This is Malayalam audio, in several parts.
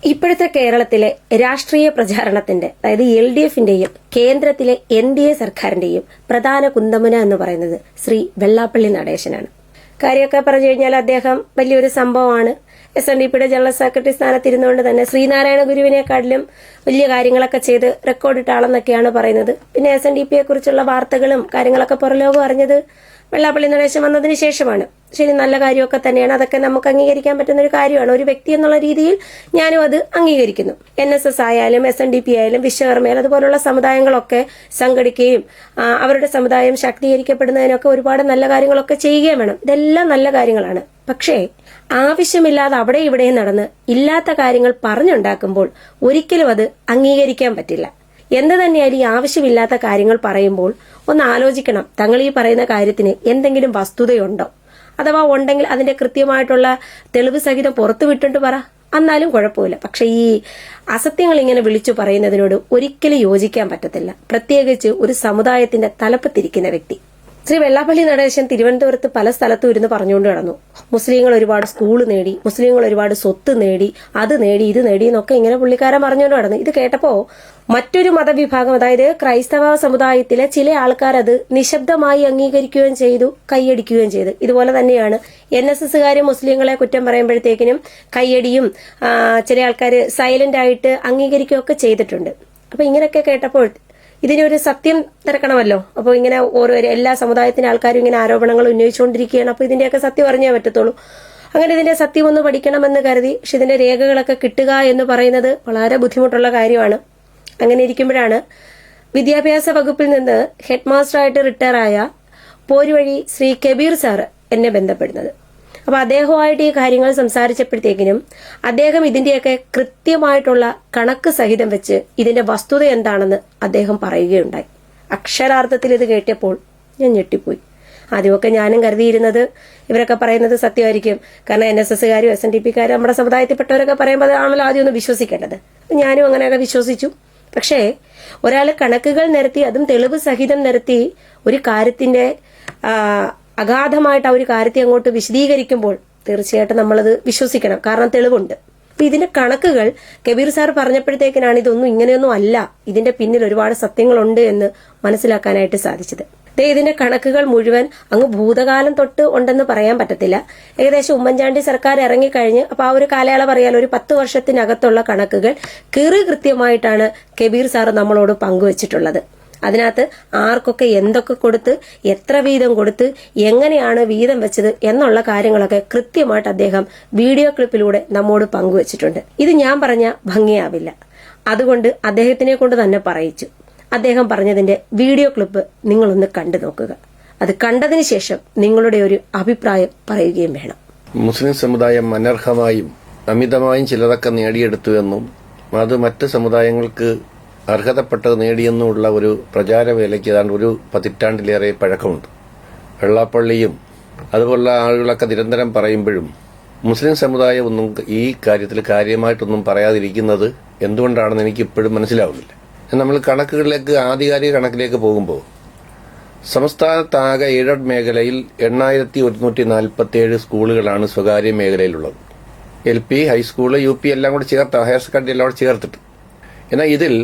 ഇപ്പോഴത്തെ കേരളത്തിലെ രാഷ്ട്രീയ പ്രചാരണത്തിന്റെ അതായത് LDFന്റെയും കേന്ദ്രത്തിലെ NDA സർക്കാരിന്റെയും പ്രധാന കുന്തമുന എന്ന് പറയുന്നത് ശ്രീ വെള്ളാപ്പള്ളി നടേശനാണ്. കാര്യമൊക്കെ പറഞ്ഞു കഴിഞ്ഞാൽ അദ്ദേഹം വലിയൊരു സംഭവമാണ്. SNDPയുടെ ജനറൽ സെക്രട്ടറി സ്ഥാനത്തിരുന്നുകൊണ്ട് തന്നെ ശ്രീനാരായണ ഗുരുവിനെക്കാട്ടിലും വലിയ കാര്യങ്ങളൊക്കെ ചെയ്ത് റെക്കോർഡിട്ട ആളെന്നൊക്കെയാണ് പറയുന്നത്. പിന്നെ SNDPയെ കുറിച്ചുള്ള വാർത്തകളും കാര്യങ്ങളൊക്കെ പുറലോകം അറിഞ്ഞത് വെള്ളാപ്പള്ളി നടേശൻ വന്നതിന് ശേഷമാണ്. ശരി, നല്ല കാര്യമൊക്കെ തന്നെയാണ്. അതൊക്കെ നമുക്ക് അംഗീകരിക്കാൻ പറ്റുന്ന ഒരു കാര്യമാണ്. ഒരു വ്യക്തി എന്നുള്ള രീതിയിൽ ഞാനും അത് അംഗീകരിക്കുന്നു. NSS ആയാലും SNDP ആയാലും വിശ്വകർമ്മയായാലും അതുപോലുള്ള സമുദായങ്ങളൊക്കെ സംഘടിക്കുകയും അവരുടെ സമുദായം ശാക്തീകരിക്കപ്പെടുന്നതിനൊക്കെ ഒരുപാട് നല്ല കാര്യങ്ങളൊക്കെ ചെയ്യുകയും വേണം. ഇതെല്ലാം നല്ല കാര്യങ്ങളാണ്. പക്ഷേ ആവശ്യമില്ലാതെ അവിടെ ഇവിടെയും നടന്ന് ഇല്ലാത്ത കാര്യങ്ങൾ പറഞ്ഞുണ്ടാക്കുമ്പോൾ ഒരിക്കലും അത് അംഗീകരിക്കാൻ പറ്റില്ല. എന്ത് തന്നെയായാലും ഈ ആവശ്യമില്ലാത്ത കാര്യങ്ങൾ പറയുമ്പോൾ ഒന്ന് ആലോചിക്കണം, തങ്ങൾ ഈ പറയുന്ന കാര്യത്തിന് എന്തെങ്കിലും വസ്തുതയുണ്ടോ, അഥവാ ഉണ്ടെങ്കിൽ അതിന്റെ കൃത്യമായിട്ടുള്ള തെളിവ് സഹിതം പുറത്തു വിട്ടിട്ട് പറ, എന്നാലും കുഴപ്പമില്ല. പക്ഷെ ഈ അസത്യങ്ങൾ ഇങ്ങനെ വിളിച്ചു പറയുന്നതിനോട് ഒരിക്കലും യോജിക്കാൻ പറ്റത്തില്ല, പ്രത്യേകിച്ച് ഒരു സമുദായത്തിന്റെ തലപ്പത്തിരിക്കുന്ന വ്യക്തി. ശ്രീ വെള്ളാപ്പള്ളി നടേശൻ തിരുവനന്തപുരത്ത് പല സ്ഥലത്തും ഇരുന്ന് പറഞ്ഞുകൊണ്ട് നടന്നു, മുസ്ലിങ്ങൾ ഒരുപാട് സ്കൂൾ നേടി, മുസ്ലിങ്ങൾ ഒരുപാട് സ്വത്ത് നേടി, അത് നേടി, ഇത് നേടി എന്നൊക്കെ ഇങ്ങനെ പുള്ളിക്കാരൻ പറഞ്ഞുകൊണ്ട് നടന്നു. ഇത് കേട്ടപ്പോ മറ്റൊരു മതവിഭാഗം, അതായത് ക്രൈസ്തവ സമുദായത്തിലെ ചില ആൾക്കാർ അത് നിശബ്ദമായി അംഗീകരിക്കുകയും ചെയ്തു, കൈയടിക്കുകയും ചെയ്തു. ഇതുപോലെ തന്നെയാണ് NSSകാര് മുസ്ലിങ്ങളെ കുറ്റം പറയുമ്പോഴത്തേക്കിനും കൈയടിയും ചില ആൾക്കാർ സൈലന്റ് ആയിട്ട് അംഗീകരിക്കുകയൊക്കെ ചെയ്തിട്ടുണ്ട്. അപ്പൊ ഇങ്ങനെയൊക്കെ കേട്ടപ്പോൾ ഇതിനൊരു സത്യം തിരക്കണമല്ലോ. അപ്പോൾ ഇങ്ങനെ ഓരോ എല്ലാ സമുദായത്തിന്റെ ആൾക്കാരും ഇങ്ങനെ ആരോപണങ്ങൾ ഉന്നയിച്ചുകൊണ്ടിരിക്കുകയാണ്. അപ്പോൾ ഇതിന്റെയൊക്കെ സത്യം അറിഞ്ഞേ പറ്റത്തുള്ളൂ. അങ്ങനെ ഇതിന്റെ സത്യം ഒന്ന് പഠിക്കണമെന്ന് കരുതി, പക്ഷെ ഇതിന്റെ രേഖകളൊക്കെ കിട്ടുക എന്ന് പറയുന്നത് വളരെ ബുദ്ധിമുട്ടുള്ള കാര്യമാണ്. അങ്ങനെ ഇരിക്കുമ്പോഴാണ് വിദ്യാഭ്യാസ വകുപ്പിൽ നിന്ന് ഹെഡ് മാസ്റ്ററായിട്ട് റിട്ടയർ ആയ പോരുവഴി ശ്രീ കബീർ സാർ എന്നെ ബന്ധപ്പെടുന്നത്. അപ്പൊ അദ്ദേഹവുമായിട്ട് ഈ കാര്യങ്ങൾ സംസാരിച്ചപ്പോഴത്തേക്കിനും അദ്ദേഹം ഇതിന്റെയൊക്കെ കൃത്യമായിട്ടുള്ള കണക്ക് സഹിതം വെച്ച് ഇതിന്റെ വസ്തുത എന്താണെന്ന് അദ്ദേഹം പറയുകയുണ്ടായി. അക്ഷരാർത്ഥത്തിൽ ഇത് കേട്ടപ്പോൾ ഞാൻ ഞെട്ടിപ്പോയി. ആദ്യമൊക്കെ ഞാനും കരുതിയിരുന്നത് ഇവരൊക്കെ പറയുന്നത് സത്യമായിരിക്കും, കാരണം NSSകാരും SNDPക്കാരും നമ്മുടെ സമുദായത്തിൽപ്പെട്ടവരൊക്കെ പറയുമ്പോൾ അതാണല്ലോ ആദ്യം ഒന്ന് വിശ്വസിക്കേണ്ടത്. ഞാനും അങ്ങനെയൊക്കെ വിശ്വസിച്ചു. പക്ഷേ ഒരാൾ കണക്കുകൾ നിരത്തി, അതും തെളിവ് സഹിതം നിരത്തി ഒരു കാര്യത്തിന്റെ അഗാധമായിട്ട് ആ ഒരു കാര്യത്തെ അങ്ങോട്ട് വിശദീകരിക്കുമ്പോൾ തീർച്ചയായിട്ടും നമ്മളത് വിശ്വസിക്കണം, കാരണം തെളിവുണ്ട്. അപ്പൊ ഇതിന്റെ കണക്കുകൾ കബീർ സാർ പറഞ്ഞപ്പോഴത്തേക്കിനാണ് ഇതൊന്നും ഇങ്ങനെയൊന്നും അല്ല, ഇതിന്റെ പിന്നിൽ ഒരുപാട് സത്യങ്ങളുണ്ട് എന്ന് മനസ്സിലാക്കാനായിട്ട് സാധിച്ചത്. ഇതിന്റെ കണക്കുകൾ മുഴുവൻ അങ്ങ് ഭൂതകാലം തൊട്ട് ഉണ്ടെന്ന് പറയാൻ പറ്റത്തില്ല. ഏകദേശം ഉമ്മൻചാണ്ടി സർക്കാർ ഇറങ്ങിക്കഴിഞ്ഞ് അപ്പൊ ആ ഒരു കാലയളവ് അറിയാലോ, ഒരു 10 വർഷത്തിനകത്തുള്ള കണക്കുകൾ കൃത്യമായിട്ടാണ് കബീർ സാർ നമ്മളോട് പങ്കുവച്ചിട്ടുള്ളത്. അതിനകത്ത് ആർക്കൊക്കെ എന്തൊക്കെ കൊടുത്ത്, എത്ര വീതം കൊടുത്ത്, എങ്ങനെയാണ് വീതം വെച്ചത് എന്നുള്ള കാര്യങ്ങളൊക്കെ കൃത്യമായിട്ട് അദ്ദേഹം വീഡിയോ ക്ലിപ്പിലൂടെ നമ്മോട് പങ്കുവച്ചിട്ടുണ്ട്. ഇത് ഞാൻ പറഞ്ഞ ഭംഗിയാവില്ല, അതുകൊണ്ട് അദ്ദേഹത്തിനെ കൊണ്ട് തന്നെ പറയിച്ചു. അദ്ദേഹം പറഞ്ഞതിന്റെ വീഡിയോ ക്ലിപ്പ് നിങ്ങളൊന്ന് കണ്ടു നോക്കുക. അത് കണ്ടതിന് ശേഷം നിങ്ങളുടെ ഒരു അഭിപ്രായം പറയുകയും വേണം. മുസ്ലിം സമുദായം അനർഹമായും അമിതമായും ചിലതൊക്കെ നേടിയെടുത്തുവെന്നും അത് മറ്റ് സമുദായങ്ങൾക്ക് അർഹതപ്പെട്ടത് നേടിയെന്നുമുള്ള ഒരു പ്രചാരവേലയ്ക്ക് ഏതാണ്ട് ഒരു പതിറ്റാണ്ടിലേറെ പഴക്കമുണ്ട്. വെള്ളാപ്പള്ളിയും അതുപോലുള്ള ആളുകളൊക്കെ നിരന്തരം പറയുമ്പോഴും മുസ്ലിം സമുദായം ഒന്നും ഈ കാര്യത്തിൽ കാര്യമായിട്ടൊന്നും പറയാതിരിക്കുന്നത് എന്തുകൊണ്ടാണെന്ന് എനിക്ക് ഇപ്പോഴും മനസ്സിലാവുന്നില്ല. നമ്മൾ കണക്കുകളിലേക്ക്, ആധികാരിക കണക്കിലേക്ക് പോകുമ്പോൾ സംസ്ഥാനത്താകെ എയ്ഡഡ് മേഖലയിൽ 8147 സ്കൂളുകളാണ് സ്വകാര്യ മേഖലയിലുള്ളത്. LP, ഹൈസ്കൂള്, UP എല്ലാം കൂടി ചേർത്ത്, ഹയർ സെക്കൻഡറി എല്ലാം കൂടി ചേർത്തിട്ട്. എന്നാൽ ഇതിൽ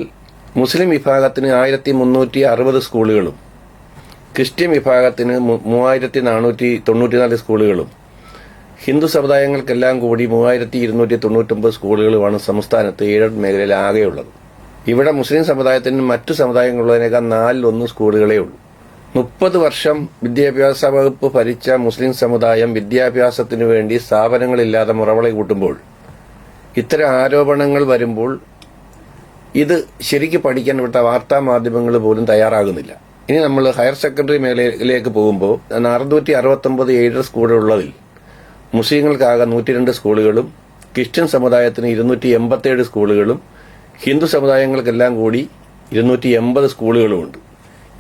മുസ്ലിം വിഭാഗത്തിന് 1360 സ്കൂളുകളും ക്രിസ്ത്യൻ വിഭാഗത്തിന് 3494 സ്കൂളുകളും ഹിന്ദു സമുദായങ്ങൾക്കെല്ലാം കൂടി 3299 സ്കൂളുകളുമാണ് സംസ്ഥാനത്ത് എയ്ഡഡ് മേഖലയിൽ ആകെയുള്ളത്. ഇവിടെ മുസ്ലിം സമുദായത്തിന് മറ്റു സമുദായങ്ങളുള്ളതിനേക്കാൾ 4-1 സ്കൂളുകളേ ഉള്ളൂ. 30 വർഷം വിദ്യാഭ്യാസ വകുപ്പ് ഭരിച്ച മുസ്ലിം സമുദായം വിദ്യാഭ്യാസത്തിനു വേണ്ടി സ്ഥാപനങ്ങളില്ലാതെ മുറവിളി കൂട്ടുമ്പോൾ, ഇത്തരം ആരോപണങ്ങൾ വരുമ്പോൾ ഇത് ശരിക്ക് പഠിക്കാൻ ഇവിടുത്തെ വാർത്താ മാധ്യമങ്ങൾ പോലും തയ്യാറാകുന്നില്ല. ഇനി നമ്മൾ ഹയർ സെക്കൻഡറി മേഖലയിലേക്ക് പോകുമ്പോൾ 669 എയ്ഡഡ് സ്കൂളുകളുള്ളതിൽ മുസ്ലിങ്ങൾക്കാകെ 102 സ്കൂളുകളും ക്രിസ്ത്യൻ സമുദായത്തിന് 287 സ്കൂളുകളും ഹിന്ദു സമുദായങ്ങൾക്കെല്ലാം കൂടി 280 സ്കൂളുകളുമുണ്ട്.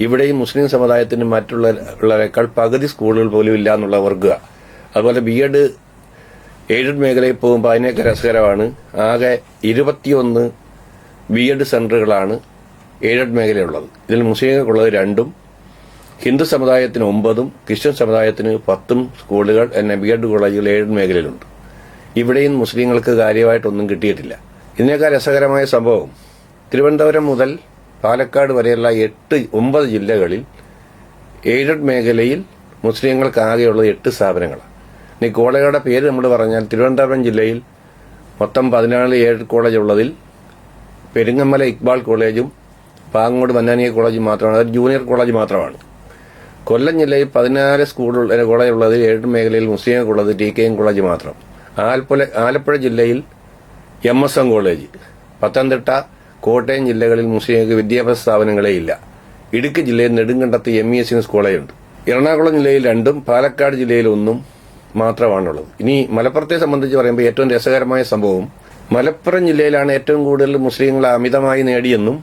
ഇവിടെയും മുസ്ലിം സമുദായത്തിന് മറ്റുള്ളവരെക്കാൾ പകുതി സ്കൂളുകൾ പോലും ഇല്ല എന്നുള്ള ഓർക്കുക. അതുപോലെ B.Ed എയ്ഡഡ് മേഖലയിൽ പോകുമ്പോൾ അതിനൊക്കെ രസകരമാണ്. ആകെ 21 B.Ed സെന്ററുകളാണ് എയ്ഡഡ് മേഖലയുള്ളത്. ഇതിൽ മുസ്ലിങ്ങൾക്കുള്ളത് 2, ഹിന്ദു സമുദായത്തിന് 9, ക്രിസ്ത്യൻ സമുദായത്തിന് 10 സ്കൂളുകൾ B.Ed കോളേജുകൾ എയ്ഡഡ് മേഖലയിലുണ്ട്. ഇവിടെയും മുസ്ലിങ്ങൾക്ക് കാര്യമായിട്ടൊന്നും കിട്ടിയിട്ടില്ല. ഇതിനേക്കാൾ രസകരമായ സംഭവം, തിരുവനന്തപുരം മുതൽ പാലക്കാട് വരെയുള്ള 9 ജില്ലകളിൽ എയ്ഡഡ് മേഖലയിൽ മുസ്ലിങ്ങൾക്കാകെയുള്ളത് 8 സ്ഥാപനങ്ങളാണ്. ഇനി കോളേജുകളുടെ പേര് നമ്മൾ പറഞ്ഞാൽ തിരുവനന്തപുരം ജില്ലയിൽ മൊത്തം 14 എയ്ഡഡ് കോളേജ് ഉള്ളതിൽ പെരിങ്ങമല ഇക്ബാൽ കോളേജും പാങ്ങോട് മന്നാനിയ കോളേജും മാത്രമാണ്, അത് ജൂനിയർ കോളേജ് മാത്രമാണ്. കൊല്ലം ജില്ലയിൽ 14 കോളേജ് ഉള്ളതിൽ 7 മേഖലയിൽ മുസ്ലിങ്ങൾക്കുള്ളത് TKM കോളേജ് മാത്രം. ആലപ്പുഴ ജില്ലയിൽ MSM കോളേജ്. പത്തനംതിട്ട, കോട്ടയം ജില്ലകളിൽ മുസ്ലിങ്ങൾക്ക് വിദ്യാഭ്യാസ സ്ഥാപനങ്ങളേ ഇല്ല. ഇടുക്കി ജില്ലയിൽ നെടുങ്കണ്ടത്ത് MES കോളേജുണ്ട്. എറണാകുളം ജില്ലയിൽ 2ഉം പാലക്കാട് ജില്ലയിൽ 1ഉം മാത്രമാണുള്ളത്. ഇനി മലപ്പുറത്തെ സംബന്ധിച്ച് പറയുമ്പോൾ ഏറ്റവും രസകരമായ സംഭവം, മലപ്പുറം ജില്ലയിലാണ് ഏറ്റവും കൂടുതൽ മുസ്ലിങ്ങൾ അമിതമായി നേടിയെന്നും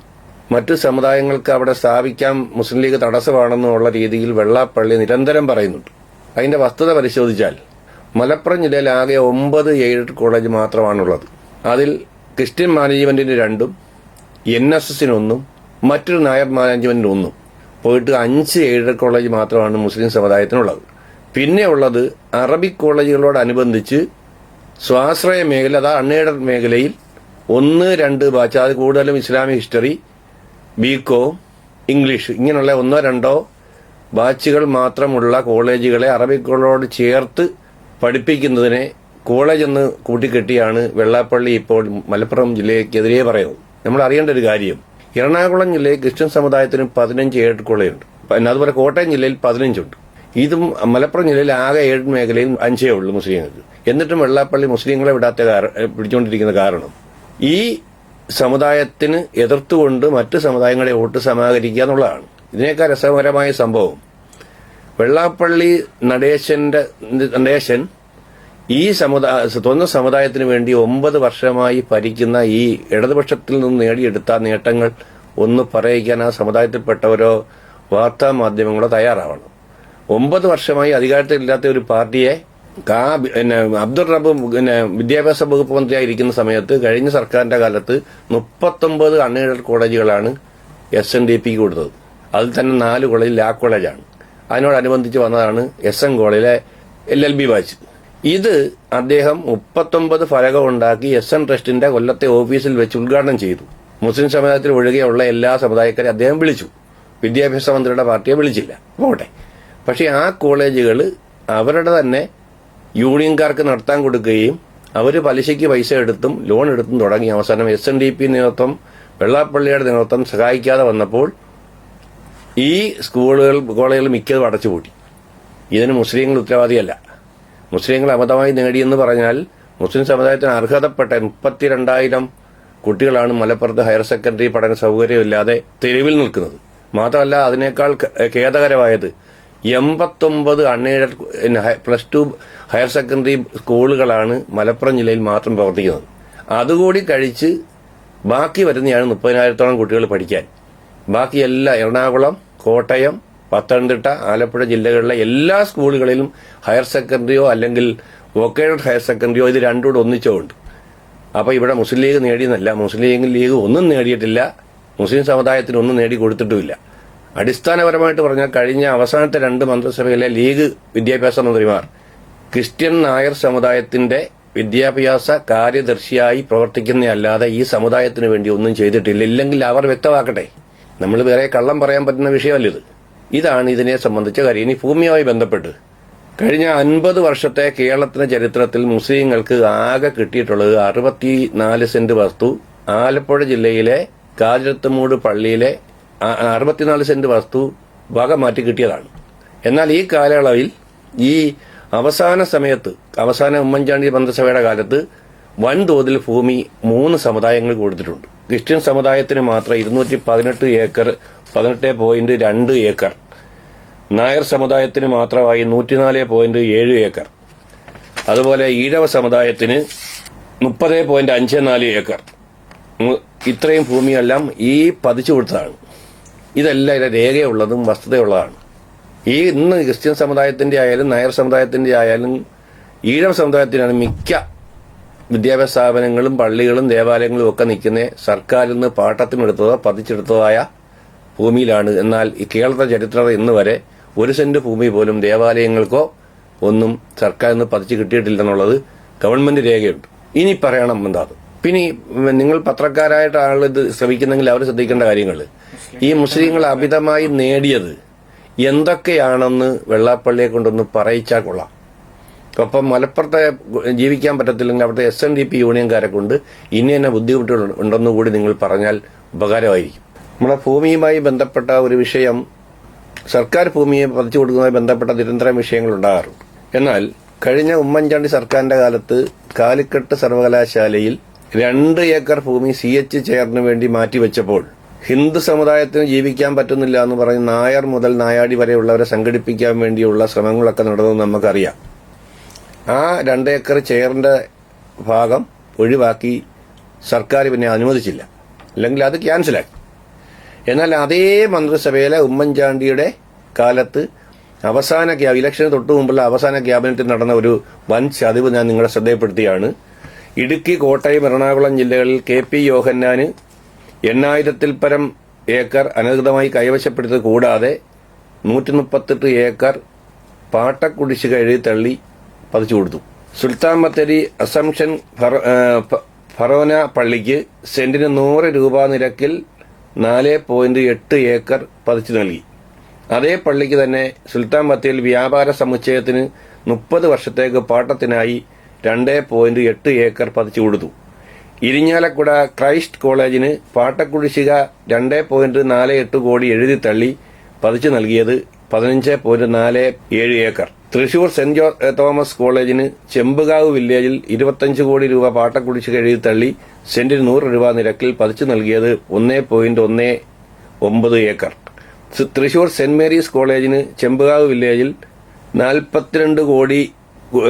മറ്റു സമുദായങ്ങൾക്ക് അവിടെ സ്ഥാപിക്കാൻ മുസ്ലിം ലീഗ് തടസ്സമാണെന്നുള്ള രീതിയിൽ വെള്ളാപ്പള്ളി നിരന്തരം പറയുന്നുണ്ട്. അതിന്റെ വസ്തുത പരിശോധിച്ചാൽ മലപ്പുറം ജില്ലയിൽ ആകെ 9 എയ്ഡഡ് കോളേജ് മാത്രമാണുള്ളത്. അതിൽ ക്രിസ്ത്യൻ മാനേജ്മെന്റിന് 2ഉം NSSന് 1ഉം മറ്റൊരു നായർ മാനേജ്മെന്റിന് 1ഉം പോയിട്ട് 5 എയ്ഡഡ് കോളേജ് മാത്രമാണ് മുസ്ലിം സമുദായത്തിനുള്ളത്. പിന്നെ ഉള്ളത് അറബിക് കോളേജുകളോടനുബന്ധിച്ച് സ്വാശ്രയ മേഖല, അതാ അൺഎയ്ഡഡ് മേഖലയിൽ 1, 2 ബാച്ച്, അത് കൂടുതലും ഇസ്ലാമിക് ഹിസ്റ്ററി, BCom, ഇംഗ്ലീഷ്, ഇങ്ങനെയുള്ള 1, 2 ബാച്ചുകൾ മാത്രമുള്ള കോളേജുകളെ അറബിക്കുകളോട് ചേർത്ത് പഠിപ്പിക്കുന്നതിനെ കോളേജ് എന്ന് കൂട്ടിക്കെട്ടിയാണ് വെള്ളാപ്പള്ളി ഇപ്പോൾ മലപ്പുറം ജില്ലയ്ക്കെതിരെ പറയുന്നത്. നമ്മൾ അറിയേണ്ട ഒരു കാര്യം, എറണാകുളം ജില്ലയിൽ ക്രിസ്ത്യൻ സമുദായത്തിന് 15 എയ്ഡഡ് കോളേജുണ്ട്. അതുപോലെ കോട്ടയം ജില്ലയിൽ 15 ഉണ്ട്. ഇതും മലപ്പുറം ജില്ലയിൽ ആകെ 7 മേഖലയിൽ 5 ഉള്ളൂ മുസ്ലിങ്ങൾക്ക്. എന്നിട്ടും വെള്ളാപ്പള്ളി മുസ്ലിങ്ങളെ പിടിച്ചുകൊണ്ടിരിക്കുന്ന കാരണം ഈ സമുദായത്തിന് എതിർത്തുകൊണ്ട് മറ്റ് സമുദായങ്ങളെ വോട്ട് സമാഹരിക്കുക എന്നുള്ളതാണ്. ഇതിനേക്കാൾ രസകരമായ സംഭവം, വെള്ളാപ്പള്ളി നടേശൻ ഈ സ്വന്തം സമുദായത്തിന് വേണ്ടി 9 വർഷമായി ഭരിക്കുന്ന ഈ ഇടതുപക്ഷത്തിൽ നിന്ന് നേടിയെടുത്ത നേട്ടങ്ങൾ ഒന്ന് പറയിക്കാൻ ആ സമുദായത്തിൽപ്പെട്ടവരോ വാർത്താ മാധ്യമങ്ങളോ തയ്യാറാവണം. 9 വർഷമായി അധികാരത്തിലില്ലാത്ത ഒരു പാർട്ടിയെ അബ്ദുൾ റബ്ബ് വിദ്യാഭ്യാസ വകുപ്പ് മന്ത്രിയായിരിക്കുന്ന സമയത്ത് കഴിഞ്ഞ സർക്കാരിന്റെ കാലത്ത് 39 അൺഎയ്ഡഡ് കോളേജുകളാണ് SNDPക്ക് കൊടുത്തത്. അതിൽ തന്നെ 4 കോളേജ് ലാ കോളേജാണ്. അതിനോടനുബന്ധിച്ച് വന്നതാണ് SM കോളേജിലെ LLB ബാച്ച്. ഇത് അദ്ദേഹം 39 ഫലകം ഉണ്ടാക്കി SM ട്രസ്റ്റിന്റെ കൊല്ലത്തെ ഓഫീസിൽ വെച്ച് ഉദ്ഘാടനം ചെയ്തു. മുസ്ലിം സമുദായത്തിൽ ഒഴികെയുള്ള എല്ലാ സമുദായക്കാരെ അദ്ദേഹം വിളിച്ചു. വിദ്യാഭ്യാസ മന്ത്രിയുടെ പാർട്ടിയെ വിളിച്ചില്ല, പോട്ടെ. പക്ഷേ ആ കോളേജുകൾ അവരുടെ തന്നെ യൂണിയൻകാർക്ക് നടത്താൻ കൊടുക്കുകയും അവർ പലിശയ്ക്ക് പൈസ എടുത്തും ലോൺ എടുത്തും തുടങ്ങി അവസാനം SNDP നേതൃത്വം, വെള്ളാപ്പള്ളിയുടെ നേതൃത്വം സഹായിക്കാതെ വന്നപ്പോൾ ഈ കോളേജുകൾ മിക്കതും അടച്ചുപൂട്ടി. ഇതിന് മുസ്ലിങ്ങൾ ഉത്തരവാദിയല്ല. മുസ്ലിങ്ങൾ അമിതമായി നേടിയെന്ന് പറഞ്ഞാൽ മുസ്ലിം സമുദായത്തിന് അർഹതപ്പെട്ട 32,000 കുട്ടികളാണ് മലപ്പുറത്ത് ഹയർ സെക്കൻഡറി പഠന സൗകര്യമില്ലാതെ തെരുവിൽ നിൽക്കുന്നത്. മാത്രമല്ല, അതിനേക്കാൾ ഖേദകരമായത് 89 അൺഎയ്ഡഡ് +2 ഹയർ സെക്കൻഡറി സ്കൂളുകളാണ് മലപ്പുറം ജില്ലയിൽ മാത്രം പ്രവർത്തിക്കുന്നത്. അതുകൂടി കഴിച്ച് ബാക്കി വരുന്നതാണ് 30,000-ഓളം കുട്ടികൾ പഠിക്കാൻ. ബാക്കി എല്ലാ എറണാകുളം, കോട്ടയം, പത്തനംതിട്ട, ആലപ്പുഴ ജില്ലകളിലെ എല്ലാ സ്കൂളുകളിലും ഹയർ സെക്കൻഡറിയോ അല്ലെങ്കിൽ വൊക്കേഷണൽ ഹയർ സെക്കൻഡറിയോ ഇത് രണ്ടും കൂടെ ഒന്നിച്ചോ ഉണ്ട്. അപ്പോൾ ഇവിടെ മുസ്ലിം ലീഗ് നേടിയെന്നല്ല, മുസ്ലിം ലീഗ് ഒന്നും നേടിയിട്ടില്ല, മുസ്ലിം സമുദായത്തിന് ഒന്നും നേടിക്കൊടുത്തിട്ടുമില്ല. അടിസ്ഥാനപരമായിട്ട് പറഞ്ഞാൽ കഴിഞ്ഞ അവസാനത്തെ 2 മന്ത്രിസഭയിലെ ലീഗ് വിദ്യാഭ്യാസ മന്ത്രിമാർ ക്രിസ്ത്യൻ നായർ സമുദായത്തിന്റെ വിദ്യാഭ്യാസ കാര്യദർശിയായി പ്രവർത്തിക്കുന്നതല്ലാതെ ഈ സമുദായത്തിന് വേണ്ടി ഒന്നും ചെയ്തിട്ടില്ല. ഇല്ലെങ്കിൽ അവർ വ്യക്തമാക്കട്ടെ. നമ്മൾ വേറെ കള്ളം പറയാൻ പറ്റുന്ന വിഷയമല്ലിത്. ഇതാണ് ഇതിനെ സംബന്ധിച്ച കാര്യം. ഇനി ഭൂമിയുമായി ബന്ധപ്പെട്ട് കഴിഞ്ഞ 50 വർഷത്തെ കേരളത്തിന്റെ ചരിത്രത്തിൽ മുസ്ലിങ്ങൾക്ക് ആകെ കിട്ടിയിട്ടുള്ളത് 64 സെന്റ് വസ്തു. ആലപ്പുഴ ജില്ലയിലെ കാഞ്ഞിരത്തുമൂട് പള്ളിയിലെ 64 സെന്റ് വസ്തു വക മാറ്റി കിട്ടിയതാണ്. എന്നാൽ ഈ കാലയളവിൽ ഈ അവസാന ഉമ്മൻചാണ്ടി മന്ത്രിസഭയുടെ കാലത്ത് വൻതോതിൽ ഭൂമി 3 സമുദായങ്ങൾ കൊടുത്തിട്ടുണ്ട്. ക്രിസ്ത്യൻ സമുദായത്തിന് മാത്രം 218 ഏക്കർ 18.2 ഏക്കർ, നായർ സമുദായത്തിന് മാത്രമായി 104.7 ഏക്കർ, അതുപോലെ ഈഴവ സമുദായത്തിന് 30.54 ഏക്കർ. ഇത്രയും ഭൂമിയെല്ലാം ഈ പതിച്ചു കൊടുത്തതാണ്. ഇതെല്ലാം ഇതിന്റെ രേഖയുള്ളതും വസ്തുതയുള്ളതാണ്. ഈ ഇന്ന് ക്രിസ്ത്യൻ സമുദായത്തിന്റെ ആയാലും നായർ സമുദായത്തിന്റെ ആയാലും ഈഴവ സമുദായത്തിനാണ് മിക്ക വിദ്യാഭ്യാസ സ്ഥാപനങ്ങളും പള്ളികളും ദേവാലയങ്ങളും ഒക്കെ നിൽക്കുന്ന സർക്കാരിൽ നിന്ന് പാട്ടത്തിനെടുത്തതോ പതിച്ചെടുത്തതായ ഭൂമിയിലാണ്. എന്നാൽ ഈ കേരളത്തിലെ ചരിത്രത്തിൽ ഇന്ന് വരെ 1 സെന്റ് ഭൂമി പോലും ദേവാലയങ്ങൾക്കോ ഒന്നും സർക്കാരിൽ നിന്ന് പതിച്ചു കിട്ടിയിട്ടില്ലെന്നുള്ളത് ഗവൺമെന്റ് രേഖയുണ്ട്. ഇനി പറയണം എന്താ, പിന്നെ നിങ്ങൾ പത്രക്കാരായിട്ട് ആളിത് ശ്രമിക്കുന്നെങ്കിൽ അവർ ശ്രദ്ധിക്കേണ്ട കാര്യങ്ങൾ, ഈ മുസ്ലിങ്ങൾ അമിതമായി നേടിയത് എന്തൊക്കെയാണെന്ന് വെള്ളാപ്പള്ളിയെ കൊണ്ടൊന്ന് പറയിച്ചാൽ കൊള്ളാം. ഒപ്പം മലപ്പുറത്തെ ജീവിക്കാൻ പറ്റത്തില്ലെങ്കിൽ അവിടുത്തെ SNDP യൂണിയൻകാരെ കൊണ്ട് ഇന്ന ബുദ്ധിമുട്ടുകൾ ഉണ്ടെന്ന് കൂടി നിങ്ങൾ പറഞ്ഞാൽ ഉപകാരമായിരിക്കും. നമ്മുടെ ഭൂമിയുമായി ബന്ധപ്പെട്ട ഒരു വിഷയം, സർക്കാർ ഭൂമിയെ പതിച്ചു കൊടുക്കുന്നതുമായി ബന്ധപ്പെട്ട നിരന്തരം വിഷയങ്ങൾ ഉണ്ടാകാറുണ്ട്. എന്നാൽ കഴിഞ്ഞ ഉമ്മൻചാണ്ടി സർക്കാരിന്റെ കാലത്ത് കാലിക്കട്ട് സർവകലാശാലയിൽ 2 ഏക്കർ ഭൂമി CH ചെയറിന് വേണ്ടി മാറ്റിവെച്ചപ്പോൾ ഹിന്ദു സമുദായത്തിന് ജീവിക്കാൻ പറ്റുന്നില്ല എന്ന് പറഞ്ഞ് നായർ മുതൽ നായാടി വരെയുള്ളവരെ സംഘടിപ്പിക്കാൻ വേണ്ടിയുള്ള ശ്രമങ്ങളൊക്കെ നടന്നതെന്ന് നമുക്കറിയാം. ആ 2 ഏക്കർ ചെയറിന്റെ ഭാഗം ഒഴിവാക്കി സർക്കാർ പിന്നെ അനുവദിച്ചില്ല, അല്ലെങ്കിൽ അത് ക്യാൻസലാക്കി. എന്നാൽ അതേ മന്ത്രിസഭയിലെ ഉമ്മൻചാണ്ടിയുടെ കാലത്ത് അവസാന ഇലക്ഷന് തൊട്ടു മുമ്പുള്ള അവസാന ക്യാബിനറ്റിൽ നടന്ന ഒരു വൻ ചതിവ് ഞാൻ നിങ്ങളെ ശ്രദ്ധയപ്പെടുത്തിയാണ്. ഇടുക്കി, കോട്ടയം, എറണാകുളം ജില്ലകളിൽ KP യോഹന്നാന് 8000-ൽ പരം ഏക്കർ അനധികൃതമായി കൈവശപ്പെടുത്തിയത് കൂടാതെ 138 ഏക്കർ പാട്ടക്കുടിശ്ശിക എഴുതി തള്ളി പതിച്ചു കൊടുത്തു. സുൽത്താൻ ബത്തേരി അസംഷൻ ഫറോന പള്ളിക്ക് സെന്റിന് 100 രൂപ നിരക്കിൽ 4.8 ഏക്കർ പതിച്ചു നൽകി. അതേ പള്ളിക്ക് തന്നെ സുൽത്താൻ ബത്തേരിയിൽ വ്യാപാര സമുച്ചയത്തിന് 30 വർഷത്തേക്ക് പാട്ടത്തിനായി 2.8 ഏക്കർ പതിച്ചു കൊടുത്തു. ഇരിഞ്ഞാലക്കുട ക്രൈസ്റ്റ് കോളേജിന് പാട്ടക്കുടിശ്ശിക 2.48 കോടി എഴുതി തള്ളി പതിച്ചു നൽകിയത് 15.47 ഏക്കർ. തൃശൂർ സെന്റ് തോമസ് കോളേജിന് ചെമ്പുകാവ് വില്ലേജിൽ 25 കോടി രൂപ പാട്ടക്കുടിശ്ശിക എഴുതി തള്ളി സെന്റിന് 100 രൂപ നിരക്കിൽ പതിച്ചു നൽകിയത് 1.19 ഏക്കർ. തൃശൂർ സെന്റ് മേരീസ് കോളേജിന് ചെമ്പുകാവ് വില്ലേജിൽ 42 കോടി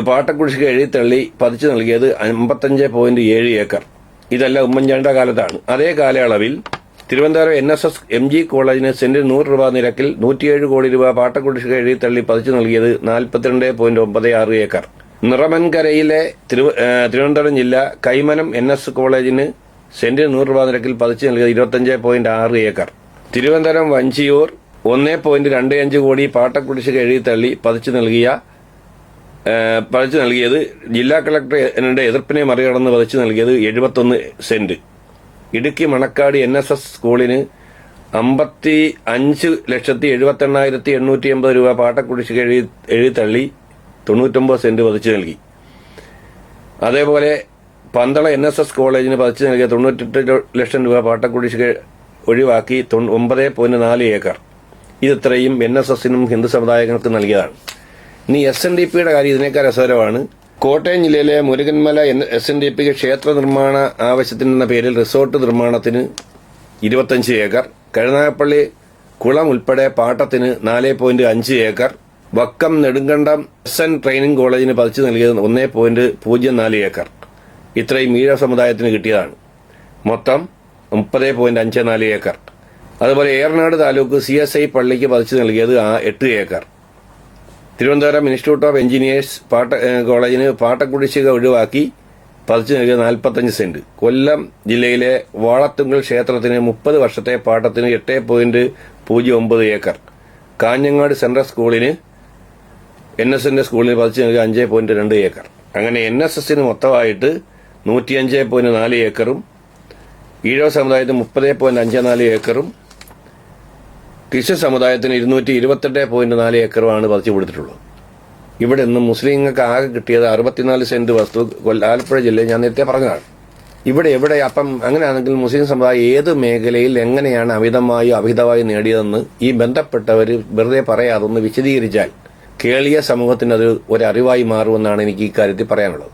പാട്ടക്കുടിശ്ശിക എഴുതി തള്ളി പതിച്ചു നൽകിയത് 55.7 ഏക്കർ. ഇതെല്ലാം ഉമ്മൻചാണ്ടിയുടെ കാലത്താണ്. അതേ കാലയളവിൽ തിരുവനന്തപുരം NSS MG കോളേജിന് സെന്റിന് 100 രൂപ നിരക്കിൽ 107 കോടി രൂപ പാട്ടക്കുടിശ്ശിക എഴുതി തള്ളി പതിച്ചു നൽകിയത് 42.96 ഏക്കർ. നിറമൻകരയിലെ തിരുവനന്തപുരം ജില്ല കൈമനം NS കോളേജിന് സെന്റിന് 100 രൂപ നിരക്കിൽ പതിച്ചു നൽകിയത് 25.6 ഏക്കർ. തിരുവനന്തപുരം വഞ്ചിയൂർ 1.25 കോടി പാട്ടക്കുടിശ്ശിക എഴുതി തള്ളി പതിച്ചു നൽകിയത് ജില്ലാ കളക്ടറുടെ എതിർപ്പിനെ മറികടന്ന് പതിച്ചു നൽകിയത് 71 സെന്റ്. ഇടുക്കി മണക്കാട് NSS സ്കൂളിന് 55,78,880 രൂപ പാട്ടക്കുടിശ്ശിക എഴുതി തള്ളി 99 സെന്റ് പതിച്ചു നൽകി. അതേപോലെ പന്തള NSS കോളേജിന് പതിച്ചു നൽകിയ 98 ലക്ഷം രൂപ പാട്ടക്കുടിശ്ശിക ഒഴിവാക്കി 9.4 ഏക്കർ. ഇതിത്രയും NSSനും ഹിന്ദു സമുദായങ്ങൾക്ക് നൽകിയതാണ്. ഇനി SNDPയുടെ കാര്യം ഇതിനേക്കാൾ രസകരമാണ്. കോട്ടയം ജില്ലയിലെ മുരുകന്മല SNDPക്ക് ക്ഷേത്ര നിർമ്മാണ ആവശ്യത്തിനെന്ന പേരിൽ റിസോർട്ട് നിർമ്മാണത്തിന് 25 ഏക്കർ, കരുനാഗപ്പള്ളി കുളം ഉൾപ്പെടെ പാട്ടത്തിന് 4.5 acre, Vakkam Nedumkandam SN training കോളേജിന് പതിച്ചു നൽകിയത് 1.04 ഏക്കർ. ഇത്രയും ഈഴവ സമുദായത്തിന് കിട്ടിയതാണ്. മൊത്തം 30.54 ഏക്കർ. അതുപോലെ ഏറനാട് താലൂക്ക് CSI പള്ളിക്ക് പതിച്ചു നൽകിയത് 8 acre. Thiruvananthapuram institute of engineers കോളേജിന് പാട്ടക്കുടിശ്ശിക ഒഴിവാക്കി പതിച്ചു നൽകിയത് 45 സെന്റ്. കൊല്ലം ജില്ലയിലെ വാളത്തുങ്കൽ ക്ഷേത്രത്തിന് 30 വർഷത്തെ പാട്ടത്തിന് 8.09 ഏക്കർ. കാഞ്ഞങ്ങാട് സെൻട്രൽ സ്കൂളിന് NSന്റെ സ്കൂളിന് പതിച്ചു നൽകിയത് 5.2 ഏക്കർ. അങ്ങനെ NSSന് മൊത്തമായിട്ട് 105.4 ഏക്കറും ഈഴവ സമുദായത്തിന് 30.54 ഏക്കറും ക്രിസ്ത്യൻ സമുദായത്തിന് 228.4 ഏക്കറുമാണ് പതിച്ചു കൊടുത്തിട്ടുള്ളത്. ഇവിടെ നിന്ന് മുസ്ലിങ്ങൾക്ക് ആകെ കിട്ടിയത് 64 സെന്റ് വസ്തു ആലപ്പുഴ ജില്ലയിൽ ഞാൻ നേരത്തെ പറഞ്ഞതാണ്. ഇവിടെ എവിടെ അപ്പം അങ്ങനെയാണെങ്കിൽ മുസ്ലിം സമുദായം ഏത് മേഖലയിൽ എങ്ങനെയാണ് അമിതമായി നേടിയതെന്ന് ഈ ബന്ധപ്പെട്ടവർ വെറുതെ പറയാതൊന്ന് വിശദീകരിച്ചാൽ കേളിയ സമൂഹത്തിന് അത് ഒരു അറിവായി മാറുമെന്നാണ് എനിക്ക് ഇക്കാര്യത്തിൽ പറയാനുള്ളത്.